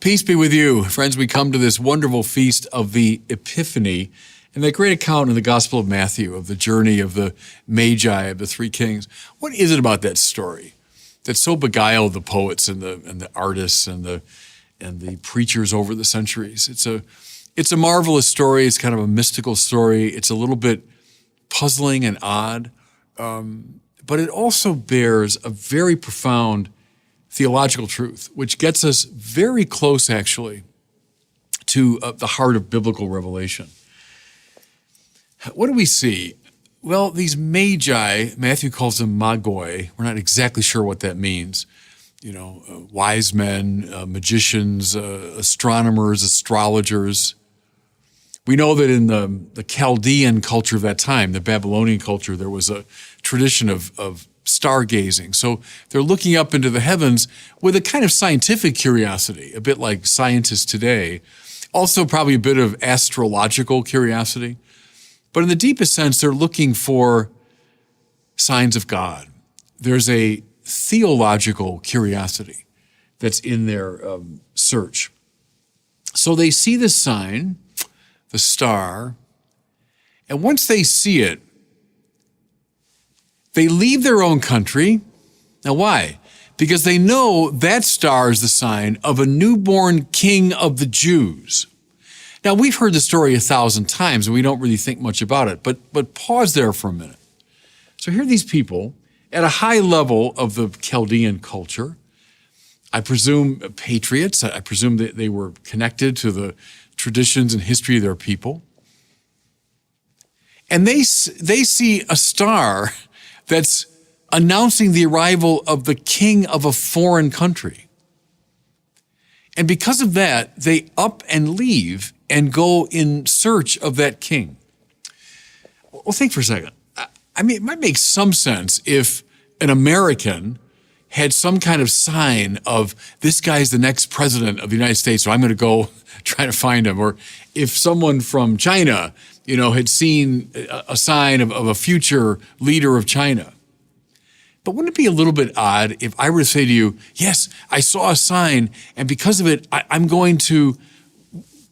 Peace be with you. Friends, we come to this wonderful feast of the Epiphany and that great account in the Gospel of Matthew of the journey of the magi, of the three kings. What is it about that story that so beguiled the poets and the artists and the preachers over the centuries? It's a marvelous story. It's kind of a mystical story. It's a little bit puzzling and odd, but it also bears a very profound theological truth, which gets us very close, actually, to the heart of biblical revelation. What do we see? Well, these magi, Matthew calls them magoi. We're not exactly sure what that means. Wise men, magicians, astronomers, astrologers. We know that in the Chaldean culture of that time, the Babylonian culture, there was a tradition of stargazing. So they're looking up into the heavens with a kind of scientific curiosity, a bit like scientists today. Also probably a bit of astrological curiosity. But in the deepest sense, they're looking for signs of God. There's a theological curiosity that's in their search. So they see the sign, the star, and once they see it, they leave their own country. Now, why? Because they know that star is the sign of a newborn king of the Jews. Now, we've heard the story 1,000 times, and we don't really think much about it, but pause there for a minute. So here are these people at a high level of the Chaldean culture. I presume patriots. I presume that they were connected to the traditions and history of their people. And they see a star that's announcing the arrival of the king of a foreign country. And because of that, they up and leave and go in search of that king. Well, think for a second. I mean, it might make some sense if an American had some kind of sign of this guy's the next president of the United States, so I'm going to go try to find him. Or if someone from China, had seen a sign of a future leader of China. But wouldn't it be a little bit odd if I were to say to you, yes, I saw a sign, and because of it, I'm going to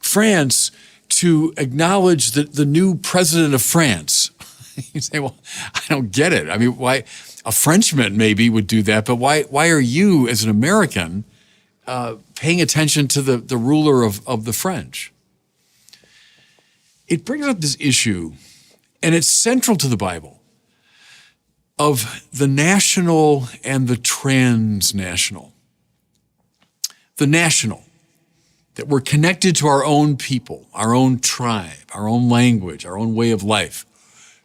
France to acknowledge the new president of France. You say, well, I don't get it. I mean, why? A Frenchman maybe would do that, but why are you, as an American, paying attention to the ruler of the French? It brings up this issue, and it's central to the Bible, of the national and the transnational. The national, that we're connected to our own people, our own tribe, our own language, our own way of life.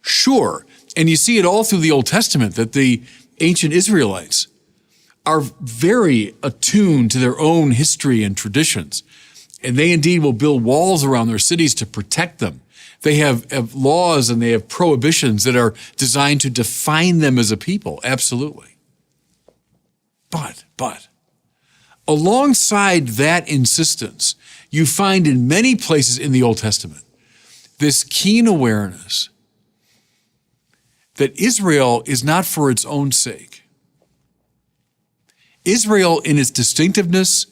Sure, and you see it all through the Old Testament, that the ancient Israelites are very attuned to their own history and traditions. And they indeed will build walls around their cities to protect them. They have laws and they have prohibitions that are designed to define them as a people, absolutely. But, alongside that insistence, you find in many places in the Old Testament this keen awareness that Israel is not for its own sake. Israel, in its distinctiveness,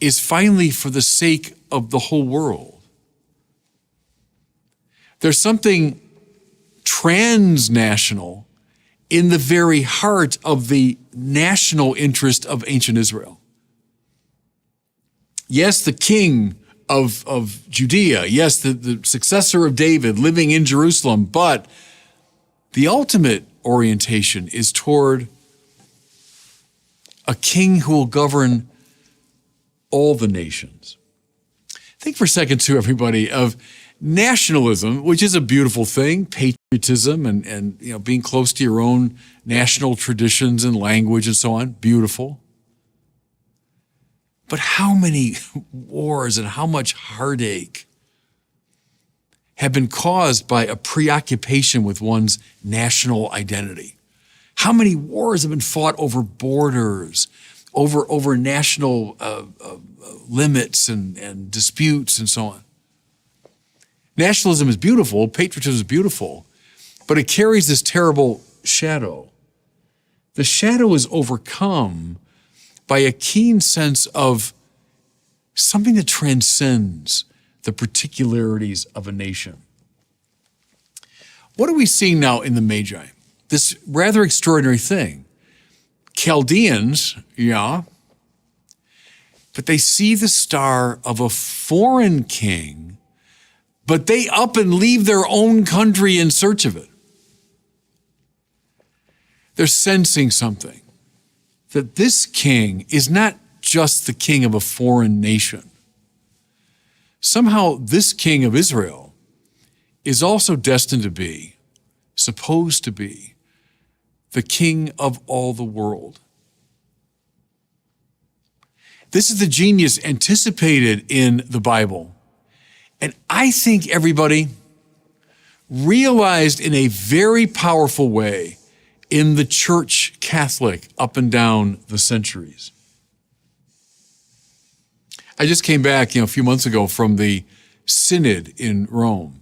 is finally for the sake of the whole world. There's something transnational in the very heart of the national interest of ancient Israel. Yes, the king of Judea, yes, the successor of David living in Jerusalem, but the ultimate orientation is toward a king who will govern all the nations. Think for a second, too, everybody, of nationalism, which is a beautiful thing, patriotism and being close to your own national traditions and language and so on, beautiful. But how many wars and how much heartache have been caused by a preoccupation with one's national identity? How many wars have been fought over borders, over national limits and disputes and so on? Nationalism is beautiful, patriotism is beautiful, but it carries this terrible shadow. The shadow is overcome by a keen sense of something that transcends the particularities of a nation. What are we seeing now in the Magi? This rather extraordinary thing. Chaldeans, yeah, but they see the star of a foreign king, but they up and leave their own country in search of it. They're sensing something, that this king is not just the king of a foreign nation. Somehow this king of Israel is also destined to be, supposed to be, the king of all the world. This is the genius anticipated in the Bible. And I think everybody realized in a very powerful way in the Church Catholic up and down the centuries. I just came back, a few months ago from the Synod in Rome.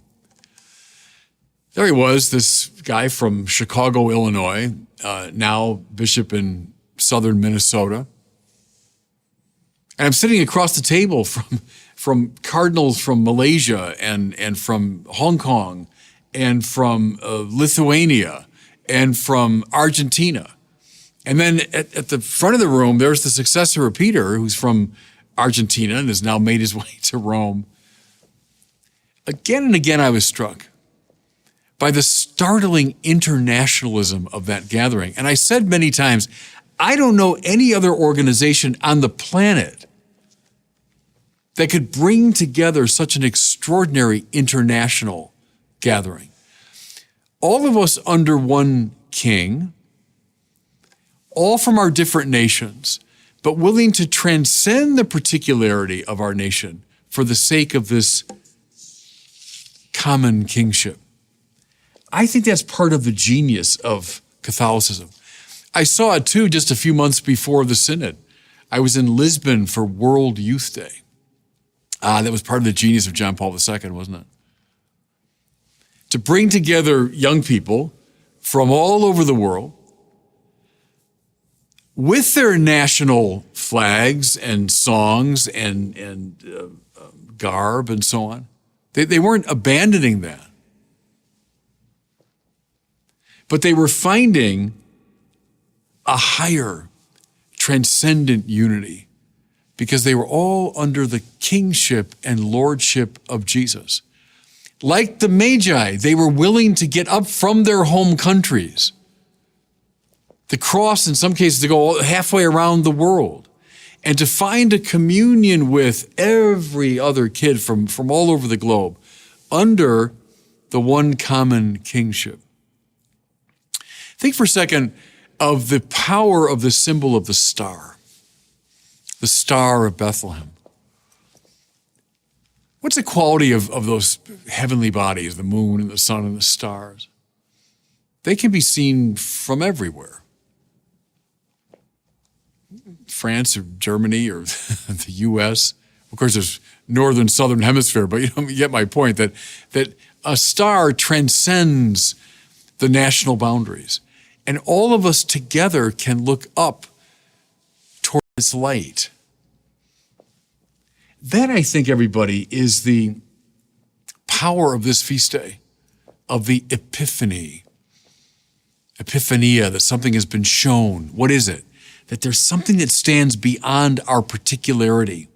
There he was, this guy from Chicago, Illinois, now bishop in southern Minnesota. And I'm sitting across the table from cardinals from Malaysia and from Hong Kong and from Lithuania and from Argentina. And then at the front of the room, there's the successor of Peter, who's from Argentina and has now made his way to Rome. Again and again, I was struck by the startling internationalism of that gathering. And I said many times, I don't know any other organization on the planet that could bring together such an extraordinary international gathering. All of us under one king, all from our different nations, but willing to transcend the particularity of our nation for the sake of this common kingship. I think that's part of the genius of Catholicism. I saw it too just a few months before the Synod. I was in Lisbon for World Youth Day. That was part of the genius of John Paul II, wasn't it? To bring together young people from all over the world with their national flags and songs and garb and so on. They weren't abandoning that. But they were finding a higher, transcendent unity because they were all under the kingship and lordship of Jesus. Like the Magi, they were willing to get up from their home countries, to cross, in some cases, to go halfway around the world, and to find a communion with every other kid from all over the globe under the one common kingship. Think for a second of the power of the symbol of the Star of Bethlehem. What's the quality of those heavenly bodies, the moon and the sun and the stars? They can be seen from everywhere. France or Germany or the U.S. Of course, there's northern, southern hemisphere, but you get my point that a star transcends the national boundaries. And all of us together can look up toward its light. That, I think, everybody, is the power of this feast day, of the Epiphany. Epiphania, that something has been shown. What is it? That there's something that stands beyond our particularity,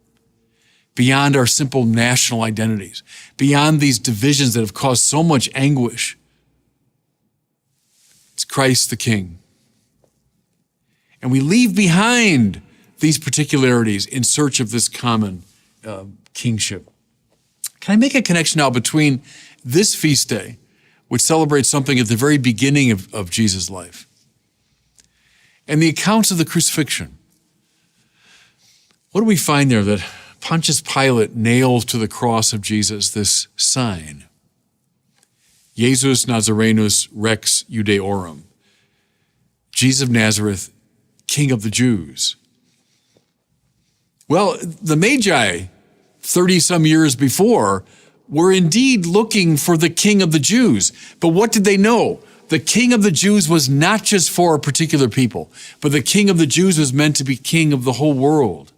beyond our simple national identities, beyond these divisions that have caused so much anguish. It's Christ the King. And we leave behind these particularities in search of this common kingship. Can I make a connection now between this feast day, which celebrates something at the very beginning of Jesus' life, and the accounts of the crucifixion? What do we find there? That Pontius Pilate nails to the cross of Jesus this sign: Jesus Nazarenus Rex Judeorum, Jesus of Nazareth, King of the Jews. Well, the Magi, 30-some years before, were indeed looking for the King of the Jews. But what did they know? The King of the Jews was not just for a particular people, but the King of the Jews was meant to be King of the whole world.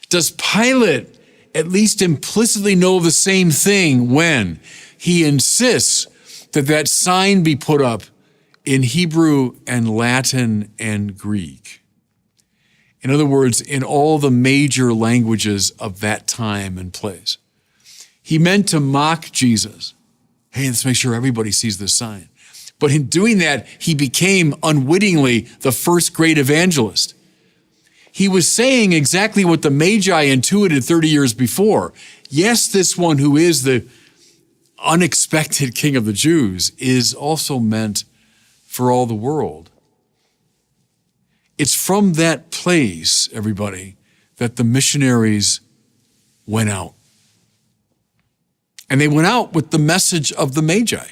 Does Pilate at least implicitly know the same thing when he insists that that sign be put up in Hebrew and Latin and Greek? In other words, in all the major languages of that time and place. He meant to mock Jesus. Hey, let's make sure everybody sees this sign. But in doing that, he became unwittingly the first great evangelist. He was saying exactly what the magi intuited 30 years before. Yes, this one who is the unexpected king of the Jews is also meant for all the world. It's from that place, everybody, that the missionaries went out. And they went out with the message of the magi.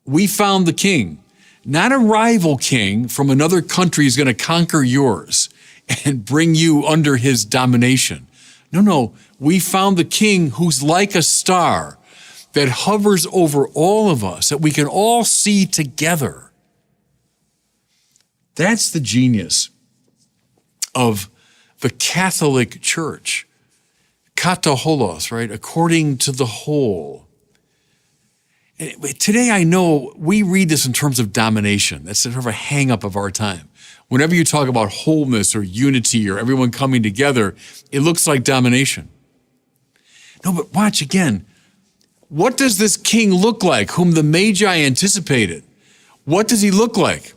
We found the king, not a rival king from another country is going to conquer yours and bring you under his domination. No, we found the king who's like a star that hovers over all of us, that we can all see together. That's the genius of the Catholic Church. Kata holos, right? According to the whole. And today I know we read this in terms of domination. That's sort of a hang-up of our time. Whenever you talk about wholeness or unity or everyone coming together, it looks like domination. No, but watch again. What does this king look like whom the Magi anticipated? What does he look like?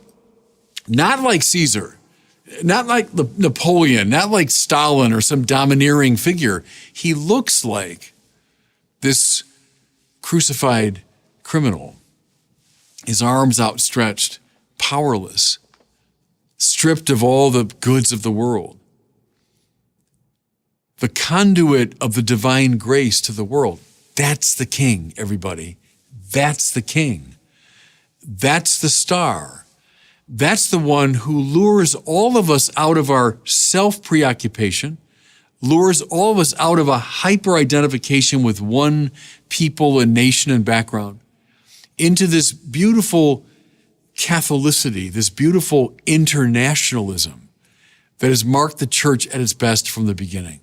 Not like Caesar, not like Napoleon, not like Stalin or some domineering figure. He looks like this crucified criminal, his arms outstretched, powerless, stripped of all the goods of the world. The conduit of the divine grace to the world. That's the king, everybody. That's the king. That's the star. That's the one who lures all of us out of our self-preoccupation, lures all of us out of a hyper-identification with one people and nation and background, into this beautiful Catholicity, this beautiful internationalism that has marked the church at its best from the beginning.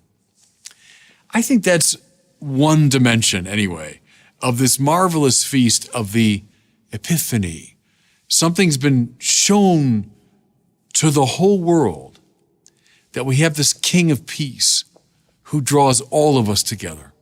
I think that's one dimension, anyway, of this marvelous feast of the Epiphany. Something's been shown to the whole world that we have this King of Peace who draws all of us together.